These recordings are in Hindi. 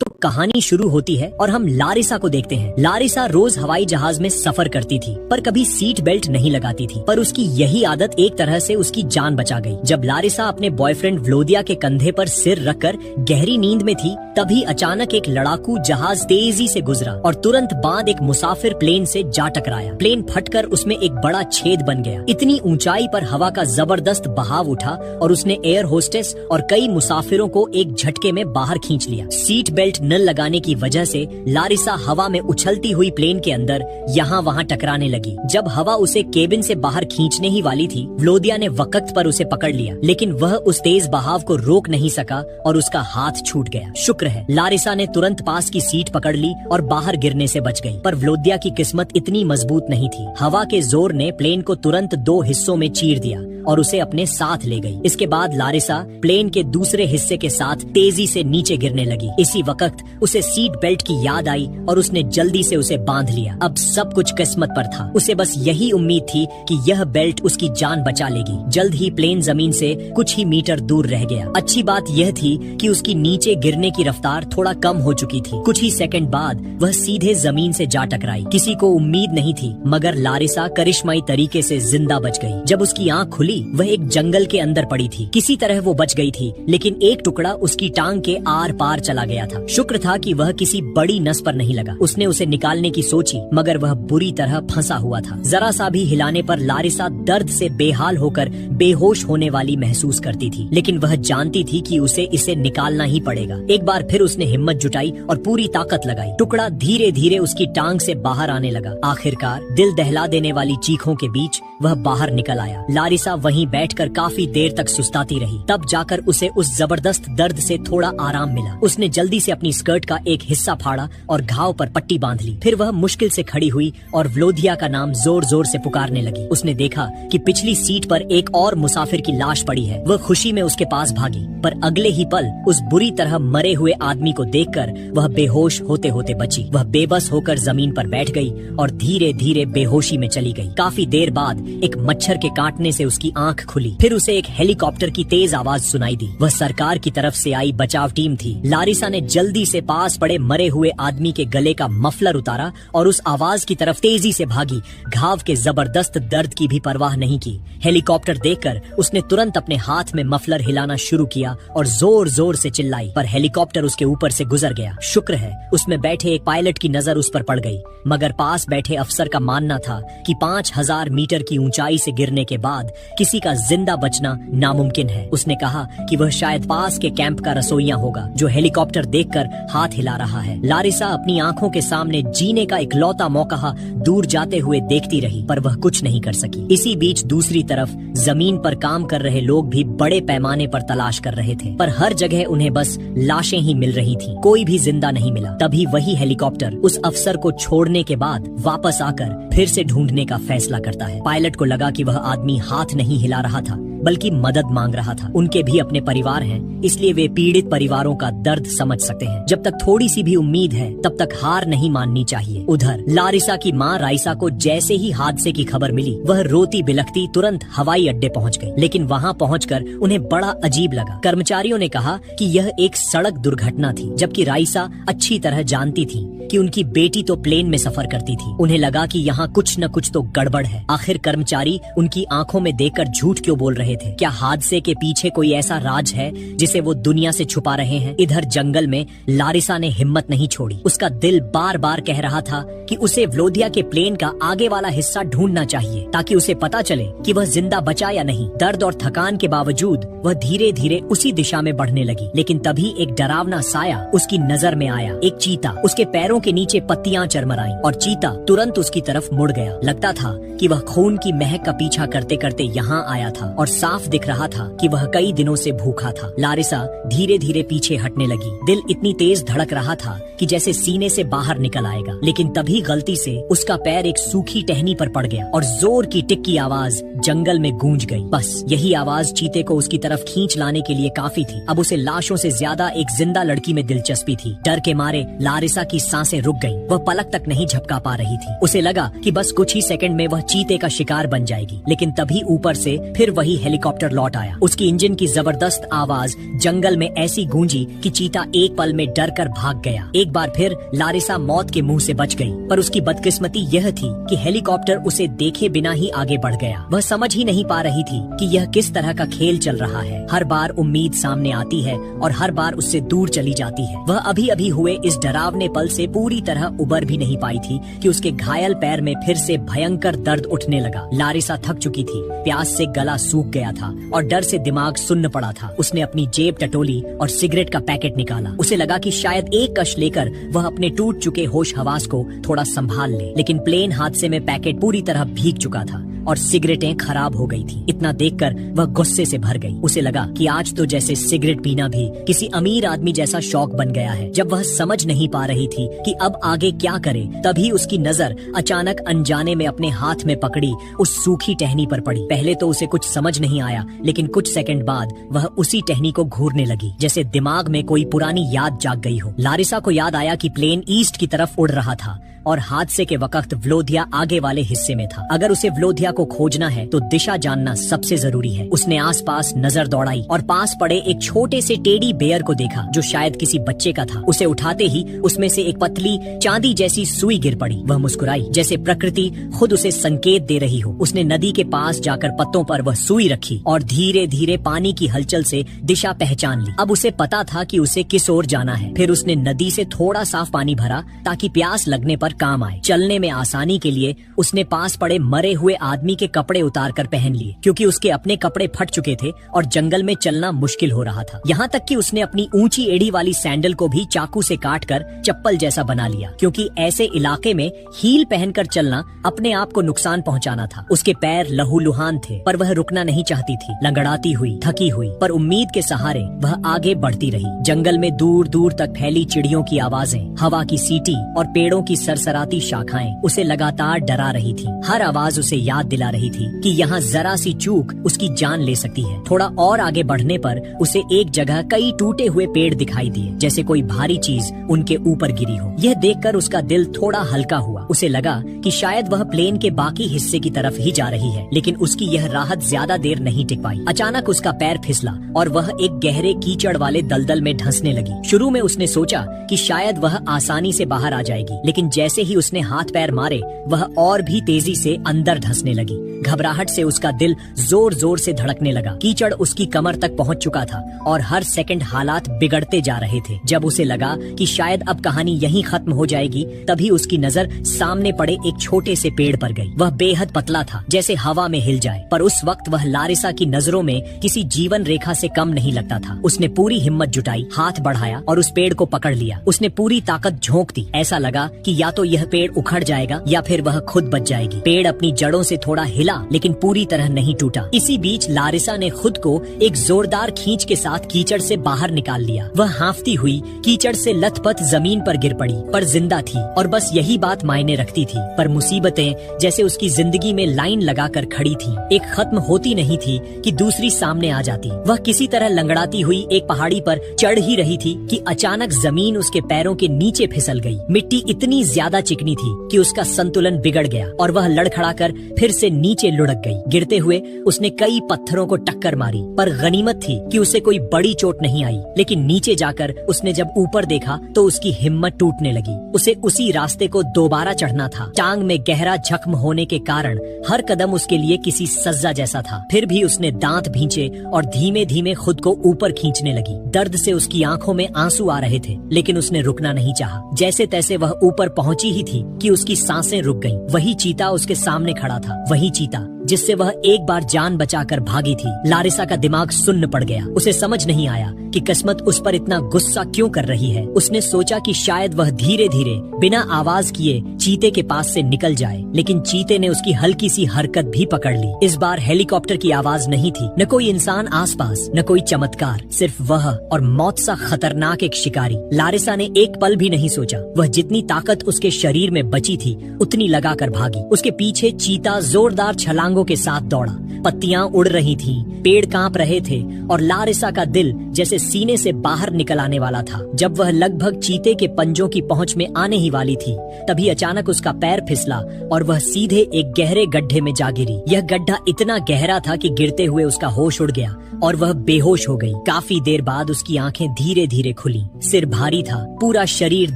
तो कहानी शुरू होती है और हम लारिसा को देखते हैं। लारिसा रोज हवाई जहाज में सफर करती थी, पर कभी सीट बेल्ट नहीं लगाती थी। पर उसकी यही आदत एक तरह से उसकी जान बचा गई। जब लारिसा अपने बॉयफ्रेंड व्लोदिया के कंधे पर सिर रखकर गहरी नींद में थी, तभी अचानक एक लड़ाकू जहाज तेजी से गुजरा और तुरंत बाद एक मुसाफिर प्लेन से जा टकराया। प्लेन फटकर उसमें एक बड़ा छेद बन गया। इतनी ऊंचाई पर हवा का जबरदस्त बहाव उठा और उसने एयर होस्टेस और कई मुसाफिरों को एक झटके में बाहर खींच लिया। सीट बेल्ट न लगाने की वजह से लारिसा हवा में उछलती हुई प्लेन के अंदर यहाँ वहाँ टकराने लगी। जब हवा उसे केबिन से बाहर खींचने ही वाली थी, व्लोदिया ने वक्त पर उसे पकड़ लिया, लेकिन वह उस तेज बहाव को रोक नहीं सका और उसका हाथ छूट गया। शुक्र है लारिसा ने तुरंत पास की सीट पकड़ ली और बाहर गिरने से बच गई। पर व्लोदिया की किस्मत इतनी मजबूत नहीं थी। हवा के जोर ने प्लेन को तुरंत 2 हिस्सों में चीर दिया और उसे अपने साथ ले गई। इसके बाद लारिसा प्लेन के दूसरे हिस्से के साथ तेजी से नीचे गिरने लगी। इसी वक्त उसे सीट बेल्ट की याद आई और उसने जल्दी से उसे बांध लिया। अब सब कुछ किस्मत पर था। उसे बस यही उम्मीद थी कि यह बेल्ट उसकी जान बचा लेगी। जल्द ही प्लेन जमीन से कुछ ही मीटर दूर रह गया। अच्छी बात यह थी कि उसकी नीचे गिरने की रफ्तार थोड़ा कम हो चुकी थी। कुछ ही सेकंड बाद वह सीधे जमीन से जा टकराई। किसी को उम्मीद नहीं थी, मगर लारिसा करिश्माई तरीके से जिंदा बच गई। जब उसकी आंख खुली, वह एक जंगल के अंदर पड़ी थी। किसी तरह वो बच गई थी, लेकिन एक टुकड़ा उसकी टांग के आर पार चला गया था। शुक्र था कि वह किसी बड़ी नस पर नहीं लगा। उसने उसे निकालने की सोची, मगर वह बुरी तरह फंसा हुआ था। जरा सा भी हिलाने पर लारिसा दर्द से बेहाल होकर बेहोश होने वाली महसूस करती थी, लेकिन वह जानती थी कि उसे इसे निकालना ही पड़ेगा। एक बार फिर उसने हिम्मत जुटाई और पूरी ताकत लगाई। टुकड़ा धीरे धीरे उसकी टांग से बाहर आने लगा। आखिरकार दिल दहला देने वाली चीखों के बीच वह बाहर निकल आया। लारिसा वहीं बैठकर काफी देर तक सुस्ताती रही। तब जाकर उसे उस जबरदस्त दर्द से थोड़ा आराम मिला। उसने जल्दी से अपनी स्कर्ट का एक हिस्सा फाड़ा और घाव पर पट्टी बांध ली। फिर वह मुश्किल से खड़ी हुई और व्लोदिया का नाम जोर जोर से पुकारने लगी। उसने देखा कि पिछली सीट पर एक और मुसाफिर की लाश पड़ी है। वह खुशी में उसके पास भागी, पर अगले ही पल उस बुरी तरह मरे हुए आदमी को देखकर वह बेहोश होते होते बची। वह बेबस होकर जमीन पर बैठ गई और धीरे धीरे बेहोशी में चली गई। काफी देर बाद एक मच्छर के काटने से उसकी आंख खुली। फिर उसे एक हेलीकॉप्टर की तेज आवाज सुनाई दी। वह सरकार की तरफ से आई बचाव टीम थी। लारिसा ने जल्दी से पास पड़े मरे हुए आदमी के गले का मफलर उतारा और उस आवाज की तरफ तेजी से भागी। घाव के जबरदस्त दर्द की भी परवाह नहीं की। हेलीकॉप्टर देखकर उसने तुरंत अपने हाथ में मफलर हिलाना शुरू किया और जोर जोर से चिल्लाई, पर हेलीकॉप्टर उसके ऊपर से गुजर गया। शुक्र है उसमें बैठे एक पायलट की नजर उस पर पड़ गई, मगर पास बैठे अफसर का मानना था कि 5000 मीटर की ऊंचाई से गिरने के बाद किसी का जिंदा बचना नामुमकिन है। उसने कहा कि वह शायद पास के कैंप का रसोइया होगा, जो हेलीकॉप्टर देखकर हाथ हिला रहा है। लारिसा अपनी आंखों के सामने जीने का इकलौता मौका दूर जाते हुए देखती रही, पर वह कुछ नहीं कर सकी। इसी बीच दूसरी तरफ जमीन पर काम कर रहे लोग भी बड़े पैमाने पर तलाश कर रहे थे, पर हर जगह उन्हें बस लाशें ही मिल रही थीं। कोई भी जिंदा नहीं मिला। तभी वही हेलीकॉप्टर उस अफसर को छोड़ने के बाद वापस आकर फिर से ढूंढने का फैसला करता है। पायलट को लगा कि वह आदमी हाथ नहीं हिला रहा था, बल्कि मदद मांग रहा था। उनके भी अपने परिवार हैं, इसलिए वे पीड़ित परिवारों का दर्द समझ सकते हैं। जब तक थोड़ी सी भी उम्मीद है, तब तक हार नहीं माननी चाहिए। उधर लारिसा की माँ राइसा को जैसे ही हादसे की खबर मिली, वह रोती बिलखती तुरंत हवाई अड्डे पहुंच गई। लेकिन वहां पहुंचकर उन्हें बड़ा अजीब लगा। कर्मचारियों ने कहा कि यह एक सड़क दुर्घटना थी, जबकि राइसा अच्छी तरह जानती थी कि उनकी बेटी तो प्लेन में सफर करती थी। उन्हें लगा कि यहाँ कुछ न कुछ तो गड़बड़ है। आखिर कर्मचारी उनकी आंखों में देखकर झूठ क्यों बोल रहे थे? क्या हादसे के पीछे कोई ऐसा राज है जिसे वो दुनिया से छुपा रहे हैं? इधर जंगल में लारिसा ने हिम्मत नहीं छोड़ी। उसका दिल बार बार कह रहा था कि उसे व्लोदिया के प्लेन का आगे वाला हिस्सा ढूंढना चाहिए, ताकि उसे पता चले कि वह जिंदा बचा या नहीं। दर्द और थकान के बावजूद वह धीरे धीरे उसी दिशा में बढ़ने लगी। लेकिन तभी एक डरावना साया उसकी नजर में आया। एक चीता। उसके पैरों के नीचे पत्तियां चरमराई और चीता तुरंत उसकी तरफ मुड़ गया। लगता था कि वह खून की महक का पीछा करते करते यहाँ आया था और साफ दिख रहा था कि वह कई दिनों से भूखा था। लारिसा धीरे धीरे पीछे हटने लगी। दिल इतनी तेज धड़क रहा था कि जैसे सीने से बाहर निकल आएगा। लेकिन तभी गलती से उसका पैर एक सूखी टहनी पर पड़ गया और जोर की टिक की आवाज जंगल में गूंज गई। बस यही आवाज चीते को उसकी तरफ खींच लाने के लिए काफी थी। अब उसे लाशों से ज्यादा एक जिंदा लड़की में दिलचस्पी थी। डर के मारे लारिसा की सांसें सांसें रुक गईं। वह पलक तक नहीं झपका पा रही थी। उसे लगा कि बस कुछ ही सेकंड में वह चीते का शिकार बन जाएगी, लेकिन तभी ऊपर से फिर वही हेलीकॉप्टर लौट आया। उसकी इंजन की जबरदस्त आवाज जंगल में ऐसी गूंजी कि चीता एक पल में डर कर भाग गया। एक बार फिर लारिसा मौत के मुंह से बच गई, पर उसकी बदकिस्मती यह थी कि हेलीकॉप्टर उसे देखे बिना ही आगे बढ़ गया। वह समझ ही नहीं पा रही थी कि यह किस तरह का खेल चल रहा है। हर बार उम्मीद सामने आती है और हर बार उससे दूर चली जाती है। वह अभी अभी हुए इस डरावने पल से पूरी तरह उबर भी नहीं पाई थी कि उसके घायल पैर में फिर से भयंकर दर्द उठने लगा। लारिसा थक चुकी थी, प्यास से गला सूख गया था और डर से दिमाग सुन्न पड़ा था। उसने अपनी जेब टटोली और सिगरेट का पैकेट निकाला। उसे लगा कि शायद एक कश लेकर वह अपने टूट चुके होश हवास को थोड़ा संभाल ले, लेकिन प्लेन हादसे में पैकेट पूरी तरह भीग चुका था और सिगरेटें खराब हो गई थी। इतना देखकर वह गुस्से से भर गई। उसे लगा कि आज तो जैसे सिगरेट पीना भी किसी अमीर आदमी जैसा शौक बन गया है। जब वह समझ नहीं पा रही थी कि अब आगे क्या करे, तभी उसकी नजर अचानक अनजाने में अपने हाथ में पकड़ी उस सूखी टहनी पर पड़ी। पहले तो उसे कुछ समझ नहीं आया, लेकिन कुछ सेकंड बाद वह उसी टहनी को घूरने लगी, जैसे दिमाग में कोई पुरानी याद जाग गई हो। लारिसा को याद आया कि प्लेन ईस्ट की तरफ उड़ रहा था और हादसे के वक्त व्लोधिया आगे वाले हिस्से में था। अगर उसे व्लोधिया को खोजना है तो दिशा जानना सबसे जरूरी है। उसने आसपास नजर दौड़ाई और पास पड़े एक छोटे से टेडी बेयर को देखा जो शायद किसी बच्चे का था। उसे उठाते ही उसमें से एक पतली चांदी जैसी सुई गिर पड़ी। वह मुस्कुराई जैसे प्रकृति खुद उसे संकेत दे रही हो। उसने नदी के पास जाकर पत्तों पर वह सुई रखी और धीरे धीरे पानी की हलचल से दिशा पहचान ली। अब उसे पता था कि उसे किस ओर जाना है। फिर उसने नदी से थोड़ा साफ पानी भरा ताकि प्यास लगने पर काम आए। चलने में आसानी के लिए उसने पास पड़े मरे हुए आदमी के कपड़े उतार कर पहन लिए, क्योंकि उसके अपने कपड़े फट चुके थे और जंगल में चलना मुश्किल हो रहा था। यहाँ तक कि उसने अपनी ऊंची एड़ी वाली सैंडल को भी चाकू से काटकर चप्पल जैसा बना लिया, क्योंकि ऐसे इलाके में हील पहनकर चलना अपने आप को नुकसान पहुँचाना था। उसके पैर लहूलुहान थे, पर वह रुकना नहीं चाहती थी। लंगड़ाती हुई, थकी हुई, पर उम्मीद के सहारे वह आगे बढ़ती रही। जंगल में दूर दूर तक फैली चिड़ियों की आवाजें, हवा की सीटी और पेड़ों की सरसराती शाखाएं उसे लगातार डरा रही थी। हर आवाज उसे याद दिला रही थी कि यहाँ जरा सी चूक उसकी जान ले सकती है। थोड़ा और आगे बढ़ने पर उसे एक जगह कई टूटे हुए पेड़ दिखाई दिए, जैसे कोई भारी चीज उनके ऊपर गिरी हो। यह देखकर उसका दिल थोड़ा हल्का हुआ। उसे लगा कि शायद वह प्लेन के बाकी हिस्से की तरफ ही जा रही है, लेकिन उसकी यह राहत ज्यादा देर नहीं टिक पाई। अचानक उसका पैर फिसला और वह एक गहरे कीचड़ वाले दलदल में धंसने लगी। शुरू में उसने सोचा कि शायद वह आसानी से बाहर आ जाएगी, लेकिन जैसे ही उसने हाथ पैर मारे वह और भी तेजी से अंदर धंसने लगी। घबराहट से उसका दिल जोर जोर से धड़कने लगा। कीचड़ उसकी कमर तक पहुंच चुका था और हर सेकंड हालात बिगड़ते जा रहे थे। जब उसे लगा कि शायद अब कहानी यहीं खत्म हो जाएगी, तभी उसकी नजर सामने पड़े एक छोटे से पेड़ पर गई। वह बेहद पतला था, जैसे हवा में हिल जाए, पर उस वक्त वह लारिसा की नजरों में किसी जीवन रेखा से कम नहीं लगता था। उसने पूरी हिम्मत जुटाई, हाथ बढ़ाया और उस पेड़ को पकड़ लिया। उसने पूरी ताकत झोंक दी। ऐसा लगा कि या तो यह पेड़ उखड़ जाएगा या फिर वह खुद बच जाएगी। पेड़ अपनी जड़ों से थोड़ा हिला, लेकिन पूरी तरह नहीं टूटा। इसी बीच लारिसा ने खुद को एक जोरदार खींच के साथ कीचड़ से बाहर निकाल लिया। वह हांफती हुई कीचड़ से लथपथ जमीन पर गिर पड़ी, पर जिंदा थी और बस यही बात मायने रखती थी। पर मुसीबतें जैसे उसकी जिंदगी में लाइन लगाकर खड़ी थी, एक खत्म होती नहीं थी कि दूसरी सामने आ जाती। वह किसी तरह लंगड़ाती हुई एक पहाड़ी पर चढ़ ही रही थी कि अचानक जमीन उसके पैरों के नीचे फिसल गई। मिट्टी इतनी ज्यादा चिकनी थी कि उसका संतुलन बिगड़ गया और वह लड़खड़ाकर फिर से नीचे लुढ़क गई। गिरते हुए उसने कई पत्थरों को टक्कर मारी, पर गनीमत थी कि उसे कोई बड़ी चोट नहीं आई। लेकिन नीचे जाकर उसने जब ऊपर देखा तो उसकी हिम्मत टूटने लगी। उसे उसी रास्ते को दोबारा चढ़ना था। टांग में गहरा जख्म होने के कारण हर कदम उसके लिए किसी सज्जा जैसा था। फिर भी उसने दांत भींचे और धीमे धीमे खुद को ऊपर खींचने लगी। दर्द से उसकी आंखों में आंसू आ रहे थे, लेकिन उसने रुकना नहीं चाहा। जैसे तैसे वह ऊपर पहुंची ही थी कि उसकी सांसें रुक गईं। वही चीता उसके सामने खड़ा था, वही चीता जिससे वह एक बार जान बचाकर भागी थी। लारिसा का दिमाग सुन्न पड़ गया। उसे समझ नहीं आया कि किस्मत उस पर इतना गुस्सा क्यों कर रही है। उसने सोचा कि शायद वह धीरे धीरे बिना आवाज किए चीते के पास से निकल जाए, लेकिन चीते ने उसकी हल्की सी हरकत भी पकड़ ली। इस बार हेलीकॉप्टर की आवाज नहीं थी, न कोई इंसान आसपास, न कोई चमत्कार, सिर्फ वह और मौत सा खतरनाक एक शिकारी। लारिसा ने एक पल भी नहीं सोचा। वह जितनी ताकत उसके शरीर में बची थी उतनी लगाकर भागी। उसके पीछे चीता जोरदार छलांगों रंगों के साथ दौड़ा। पत्तियां उड़ रही थीं, पेड़ कांप रहे थे और लारिसा का दिल जैसे सीने से बाहर निकल आने वाला था। जब वह लगभग चीते के पंजों की पहुंच में आने ही वाली थी, तभी अचानक उसका पैर फिसला और वह सीधे एक गहरे गड्ढे में जा गिरी। यह गड्ढा इतना गहरा था कि गिरते हुए उसका होश उड़ गया और वह बेहोश हो गई। काफी देर बाद उसकी आंखें धीरे धीरे खुली। सिर भारी था, पूरा शरीर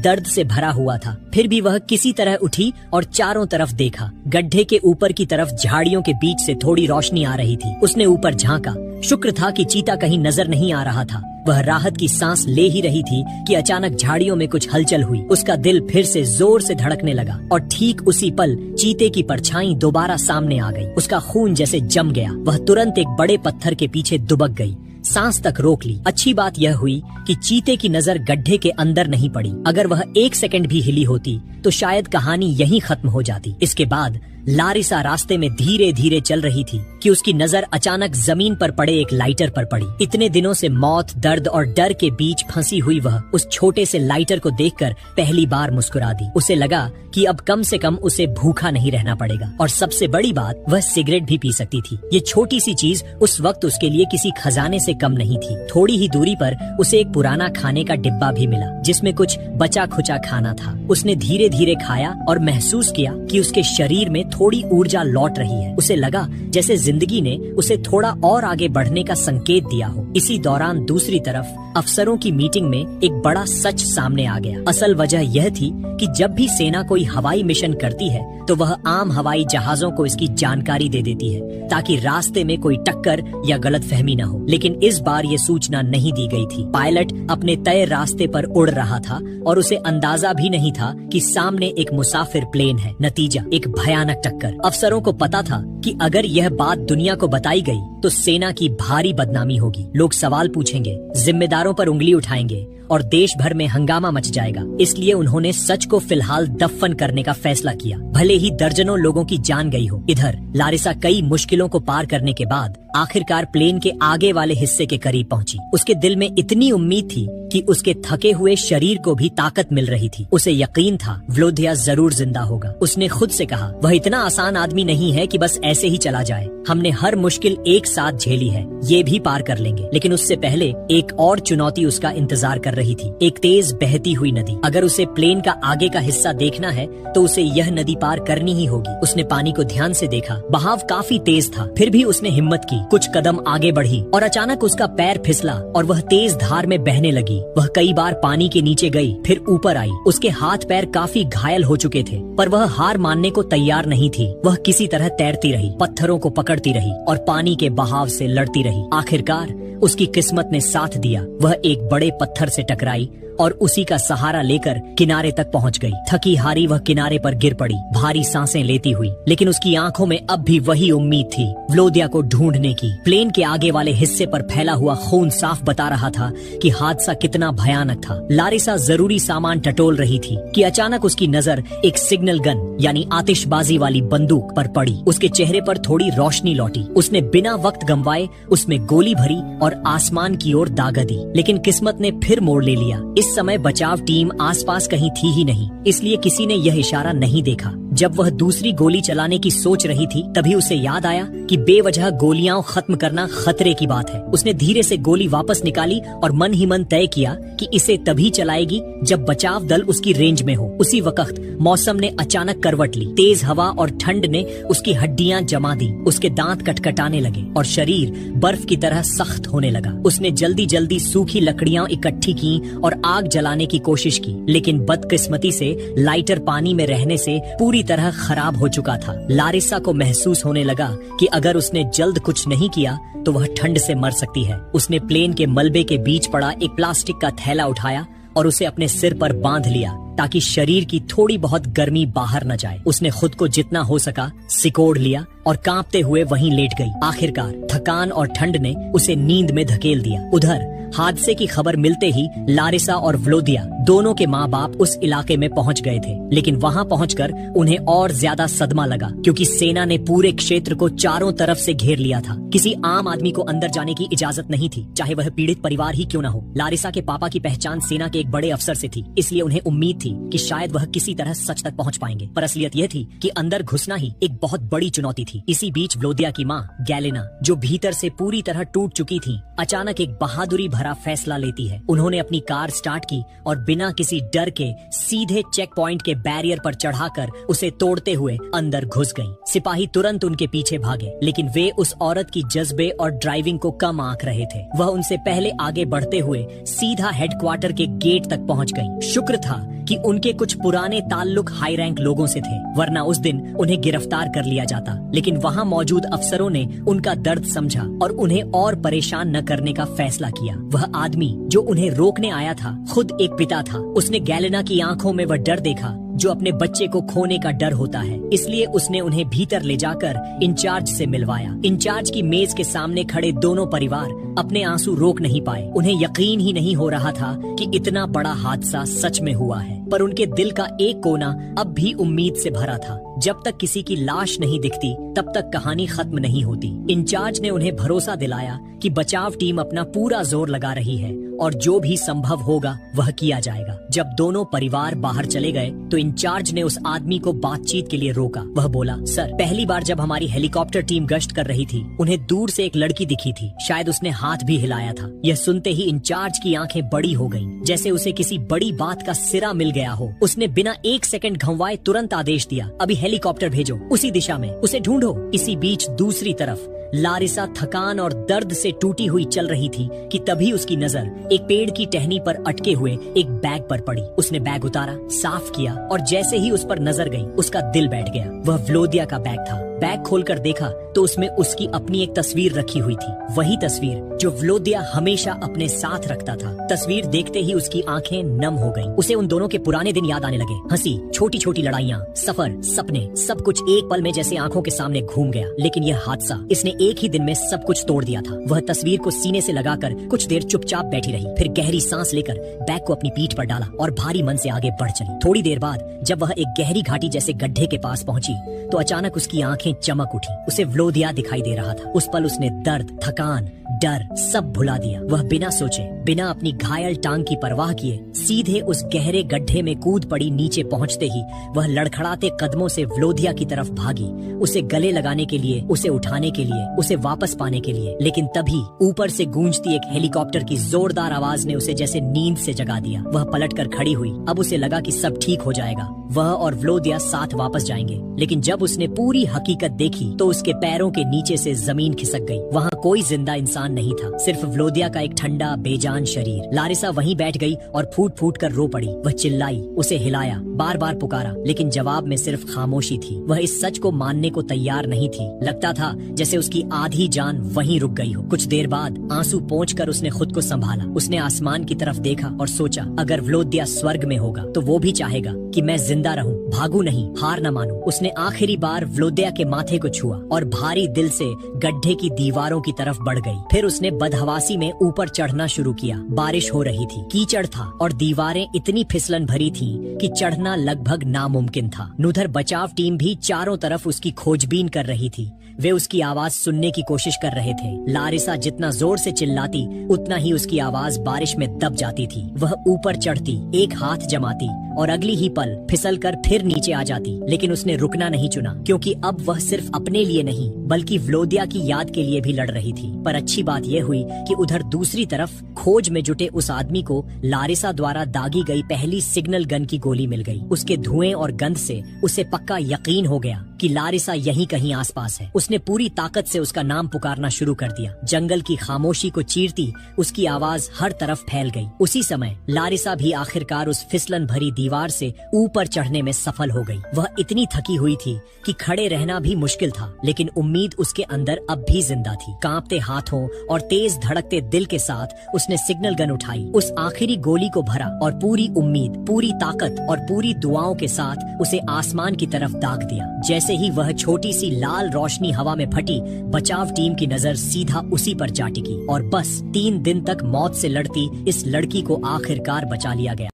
दर्द से भरा हुआ था। फिर भी वह किसी तरह उठी और चारों तरफ देखा। गड्ढे के ऊपर की तरफ झाड़ियों के बीच से थोड़ी रोशनी आ रही थी। उसने ऊपर झांका। शुक्र था कि चीता कहीं नजर नहीं आ रहा था। वह राहत की सांस ले ही रही थी कि अचानक झाड़ियों में कुछ हलचल हुई। उसका दिल फिर से जोर से धड़कने लगा और ठीक उसी पल चीते की परछाई दोबारा सामने आ गई। उसका खून जैसे जम गया। वह तुरंत एक बड़े पत्थर के पीछे दुबक गई, सांस तक रोक ली। अच्छी बात यह हुई कि चीते की नजर गड्ढे के अंदर नहीं पड़ी। अगर वह एक सेकंड भी हिली होती तो शायद कहानी यहीं खत्म हो जाती। इसके बाद लारिसा रास्ते में धीरे धीरे चल रही थी कि उसकी नजर अचानक जमीन पर पड़े एक लाइटर पर पड़ी। इतने दिनों से मौत, दर्द और डर के बीच फंसी हुई वह उस छोटे से लाइटर को देखकर पहली बार मुस्कुरा दी। उसे लगा कि अब कम से कम उसे भूखा नहीं रहना पड़ेगा और सबसे बड़ी बात, वह सिगरेट भी पी सकती थी। ये छोटी सी चीज उस वक्त उसके लिए किसी खजाने से कम नहीं थी। थोड़ी ही दूरी पर उसे एक पुराना खाने का डिब्बा भी मिला जिसमें कुछ बचा खुचा खाना था। उसने धीरे धीरे खाया और महसूस किया कि उसके शरीर में थोड़ी ऊर्जा लौट रही है। उसे लगा जैसे जिंदगी ने उसे थोड़ा और आगे बढ़ने का संकेत दिया हो। इसी दौरान दूसरी तरफ अफसरों की मीटिंग में एक बड़ा सच सामने आ गया। असल वजह यह थी कि जब भी सेना कोई हवाई मिशन करती है तो वह आम हवाई जहाजों को इसकी जानकारी दे देती है ताकि रास्ते में कोई टक्कर या गलतफहमी न हो। लेकिन इस बार ये सूचना नहीं दी गई थी। पायलट अपने तय रास्ते पर उड़ रहा था और उसे अंदाजा भी नहीं था कि सामने एक मुसाफिर प्लेन है। नतीजा, एक भयानक टक्कर। अफसरों को पता था कि अगर यह बात दुनिया को बताई गई तो सेना की भारी बदनामी होगी। लोग सवाल पूछेंगे, जिम्मेदारों पर उंगली उठाएंगे और देश भर में हंगामा मच जाएगा। इसलिए उन्होंने सच को फिलहाल दफन करने का फैसला किया, भले ही दर्जनों लोगों की जान गई हो। इधर लारिसा कई मुश्किलों को पार करने के बाद आखिरकार प्लेन के आगे वाले हिस्से के करीब पहुंची। उसके दिल में इतनी उम्मीद थी कि उसके थके हुए शरीर को भी ताकत मिल रही थी। उसे यकीन था व्लोदिया जरूर जिंदा होगा। उसने खुद से कहा, वह इतना आसान आदमी नहीं है कि बस ऐसे ही चला जाए। हमने हर मुश्किल एक साथ झेली है, ये भी पार कर लेंगे। लेकिन उससे पहले एक और चुनौती उसका इंतजार कर रही थी, एक तेज बहती हुई नदी। अगर उसे प्लेन का आगे का हिस्सा देखना है तो उसे यह नदी पार करनी ही होगी। उसने पानी को ध्यान से देखा। बहाव काफी तेज था, फिर भी उसने हिम्मत की। कुछ कदम आगे बढ़ी और अचानक उसका पैर फिसला और वह तेज धार में बहने लगी। वह कई बार पानी के नीचे गई, फिर ऊपर आई। उसके हाथ पैर काफी घायल हो चुके थे, पर वह हार मानने को तैयार नहीं थी। वह किसी तरह तैरती रही, पत्थरों को पकड़ती रही और पानी के बहाव से लड़ती रही। आखिरकार उसकी किस्मत ने साथ दिया। वह एक बड़े पत्थर से टकराई और उसी का सहारा लेकर किनारे तक पहुंच गई। थकी हारी वह किनारे पर गिर पड़ी, भारी सांसें लेती हुई। लेकिन उसकी आंखों में अब भी वही उम्मीद थी, व्लोदिया को ढूंढने की। प्लेन के आगे वाले हिस्से पर फैला हुआ खून साफ बता रहा था कि हादसा कितना भयानक था। लारिसा जरूरी सामान टटोल रही थी कि अचानक उसकी नजर एक सिग्नल गन यानी आतिशबाजी वाली बंदूक पर पड़ी। उसके चेहरे पर थोड़ी रोशनी लौटी। उसने बिना वक्त गंवाए उसमें गोली भरी और आसमान की ओर दागा दी। लेकिन किस्मत ने फिर मोड़ ले लिया। इस समय बचाव टीम आसपास कहीं थी ही नहीं, इसलिए किसी ने यह इशारा नहीं देखा। जब वह दूसरी गोली चलाने की सोच रही थी तभी उसे याद आया कि बेवजह गोलियां खत्म करना खतरे की बात है। उसने धीरे से गोली वापस निकाली और मन ही मन तय किया कि इसे तभी चलाएगी जब बचाव दल उसकी रेंज में हो। उसी वक्त मौसम ने अचानक करवट ली। तेज हवा और ठंड ने उसकी हड्डियां जमा दी। उसके दांत कटकटाने लगे और शरीर बर्फ की तरह सख्त होने लगा। उसने जल्दी जल्दी सूखी लकड़ियां इकट्ठी की और आग जलाने की कोशिश की, लेकिन बदकिस्मती से लाइटर पानी में रहने से पूरी तरह खराब हो चुका था। लारिसा को महसूस होने लगा कि अगर उसने जल्द कुछ नहीं किया तो वह ठंड से मर सकती है। उसने प्लेन के मलबे के बीच पड़ा एक प्लास्टिक का थैला उठाया और उसे अपने सिर पर बांध लिया ताकि शरीर की थोड़ी बहुत गर्मी बाहर न जाए। उसने खुद को जितना हो सका सिकोड़ लिया और कांपते हुए वहीं लेट गई। आखिरकार थकान और ठंड ने उसे नींद में धकेल दिया। उधर हादसे की खबर मिलते ही लारिसा और व्लोदिया दोनों के माँ बाप उस इलाके में पहुंच गए थे, लेकिन वहां पहुंचकर उन्हें और ज्यादा सदमा लगा क्योंकि सेना ने पूरे क्षेत्र को चारों तरफ से घेर लिया था। किसी आम आदमी को अंदर जाने की इजाजत नहीं थी, चाहे वह पीड़ित परिवार ही क्यों न हो। लारिसा के पापा की पहचान सेना के एक बड़े अफसर से थी, इसलिए उन्हें उम्मीद थी कि शायद वह किसी तरह सच तक पहुंच पाएंगे, पर असलियत यह थी कि अंदर घुसना ही एक बहुत बड़ी चुनौती थी। इसी बीच व्लोदिया की माँ गैलेना, जो भीतर से पूरी तरह टूट चुकी थी, अचानक एक बहादुरी भरा फैसला लेती है। उन्होंने अपनी कार स्टार्ट की और बिना किसी डर के सीधे चेक पॉइंट के बैरियर पर चढ़ाकर उसे तोड़ते हुए अंदर घुस गईं। सिपाही तुरंत उनके पीछे भागे, लेकिन वे उस औरत की जज्बे और ड्राइविंग को कम आंक रहे थे। वह उनसे पहले आगे बढ़ते हुए सीधा हेडक्वार्टर के गेट तक पहुंच गईं। शुक्र था कि उनके कुछ पुराने ताल्लुक हाई रैंक लोगों से थे, वरना उस दिन उन्हें गिरफ्तार कर लिया जाता। लेकिन वहां मौजूद अफसरों ने उनका दर्द समझा और उन्हें और परेशान न करने का फैसला किया। वह आदमी जो उन्हें रोकने आया था खुद एक पिता था। उसने गैलेना की आंखों में वह डर देखा जो अपने बच्चे को खोने का डर होता है, इसलिए उसने उन्हें भीतर ले जाकर इंचार्ज से मिलवाया। इंचार्ज की मेज के सामने खड़े दोनों परिवार अपने आंसू रोक नहीं पाए। उन्हें यकीन ही नहीं हो रहा था कि इतना बड़ा हादसा सच में हुआ है, पर उनके दिल का एक कोना अब भी उम्मीद से भरा था। जब तक किसी की लाश नहीं दिखती तब तक कहानी खत्म नहीं होती। इंचार्ज ने उन्हें भरोसा दिलाया कि बचाव टीम अपना पूरा जोर लगा रही है और जो भी संभव होगा वह किया जाएगा। जब दोनों परिवार बाहर चले गए तो इंचार्ज ने उस आदमी को बातचीत के लिए रोका। वह बोला, सर, पहली बार जब हमारी हेलीकॉप्टर टीम गश्त कर रही थी, उन्हें दूर से एक लड़की दिखी थी, शायद उसने हाथ भी हिलाया था। यह सुनते ही इंचार्ज की आंखें बड़ी हो गईं, जैसे उसे किसी बड़ी बात का सिरा मिल गया हो। उसने बिना एक सेकंड घंवाए तुरंत आदेश दिया, अभी हेलीकॉप्टर भेजो, उसी दिशा में, उसे ढूंढो। इसी बीच दूसरी तरफ लारिसा थकान और दर्द से टूटी हुई चल रही थी कि तभी उसकी नजर एक पेड़ की टहनी पर अटके हुए एक बैग पर पड़ी। उसने बैग उतारा, साफ किया और जैसे ही उस पर नजर गई उसका दिल बैठ गया। वह व्लोदिया का बैग था। बैग खोलकर देखा तो उसमें उसकी अपनी एक तस्वीर रखी हुई थी, वही तस्वीर जो व्लोदिया हमेशा अपने साथ रखता था। तस्वीर देखते ही उसकी आंखें नम हो गईं। उसे उन दोनों के पुराने दिन याद आने लगे। हंसी, छोटी छोटी लड़ाइयाँ, सफर, सपने, सब कुछ एक पल में जैसे आंखों के सामने घूम गया। लेकिन यह हादसा, इसने एक ही दिन में सब कुछ तोड़ दिया था। वह तस्वीर को सीने से लगाकर कुछ देर चुपचाप बैठी रही, फिर गहरी सांस लेकर बैग को अपनी पीठ पर डाला और भारी मन से आगे बढ़ चली। थोड़ी देर बाद जब वह एक गहरी घाटी जैसे गड्ढे के पास पहुंची तो अचानक उसकी आंखें चमक उठी। उसे व्लोदिया दिखाई दे रहा था। उस पल उसने दर्द, थकान, डर सब भुला दिया। वह बिना सोचे, बिना अपनी घायल टांग की परवाह किए सीधे उस गहरे गड्ढे में कूद पड़ी। नीचे पहुंचते ही वह लड़खड़ाते कदमों से व्लोदिया की तरफ भागी, उसे गले लगाने के लिए, उसे उठाने के लिए, उसे वापस पाने के लिए। लेकिन तभी ऊपर से गूंजती एक हेलीकॉप्टर की जोरदार आवाज ने उसे जैसे नींद से जगा दिया। वह पलटकर खड़ी हुई। अब उसे लगा कि सब ठीक हो जाएगा, वह और व्लोदिया साथ वापस जाएंगे। लेकिन जब उसने पूरी हकीकत देखी तो उसके पैरों के नीचे से जमीन खिसक गई। वहाँ कोई जिंदा इंसान नहीं था, सिर्फ व्लोदिया का एक ठंडा बेजान शरीर। लारिसा वहीं बैठ गई और फूट फूट कर रो पड़ी। वह चिल्लाई, उसे हिलाया, बार बार पुकारा, लेकिन जवाब में सिर्फ खामोशी थी। वह इस सच को मानने को तैयार नहीं थी। लगता था जैसे उसकी आधी जान वहीं रुक गई हो। कुछ देर बाद आंसू पोंछकर उसने खुद को संभाला। उसने आसमान की तरफ देखा और सोचा, अगर व्लोदिया स्वर्ग में होगा तो वो भी चाहेगा कि मैं जिंदा रहूं, भागू नहीं, हार न मानूं। उसने आखिरी बार व्लोदिया के माथे को छुआ और भारी दिल से गड्ढे की दीवारों की तरफ बढ़ गई। फिर उसने बदहवासी में ऊपर चढ़ना शुरू किया। बारिश हो रही थी, कीचड़ था और दीवारें इतनी फिसलन भरी थीं कि चढ़ना लगभग नामुमकिन था। उधर बचाव टीम भी चारों तरफ उसकी खोजबीन कर रही थी। वे उसकी आवाज सुनने की कोशिश कर रहे थे। लारिसा जितना जोर से चिल्लाती उतना ही उसकी आवाज बारिश में दब जाती थी। वह ऊपर चढ़ती, एक हाथ जमाती और अगली ही पल फिसलकर फिर नीचे आ जाती। लेकिन उसने रुकना नहीं चुना, क्योंकि अब वह सिर्फ अपने लिए नहीं बल्कि व्लोदिया की याद के लिए भी लड़ रही थी। पर अच्छी बात यह हुई कि उधर दूसरी तरफ खोज में जुटे उस आदमी को लारिसा द्वारा दागी गई पहली सिग्नल गन की गोली मिल गई। उसके धुएं और गंध से उसे पक्का यकीन हो गया कि लारिसा यहीं कहीं आसपास है। उसने पूरी ताकत से उसका नाम पुकारना शुरू कर दिया। जंगल की खामोशी को चीरती उसकी आवाज हर तरफ फैल गई। उसी समय लारिसा भी आखिरकार उस फिसलन भरी दीवार से ऊपर चढ़ने में सफल हो गई। वह इतनी थकी हुई थी कि खड़े रहना भी मुश्किल था, लेकिन उम्मीद उसके अंदर अब भी जिंदा थी। कांपते हाथों और तेज धड़कते दिल के साथ उसने सिग्नल गन उठाई, उस आखिरी गोली को भरा और पूरी उम्मीद, पूरी ताकत और पूरी दुआओं के साथ उसे आसमान की तरफ दाग दिया। जैसे जैसे ही वह छोटी सी लाल रोशनी हवा में फटी, बचाव टीम की नजर सीधा उसी पर जा टिकी और बस 3 दिन तक मौत से लड़ती इस लड़की को आखिरकार बचा लिया गया।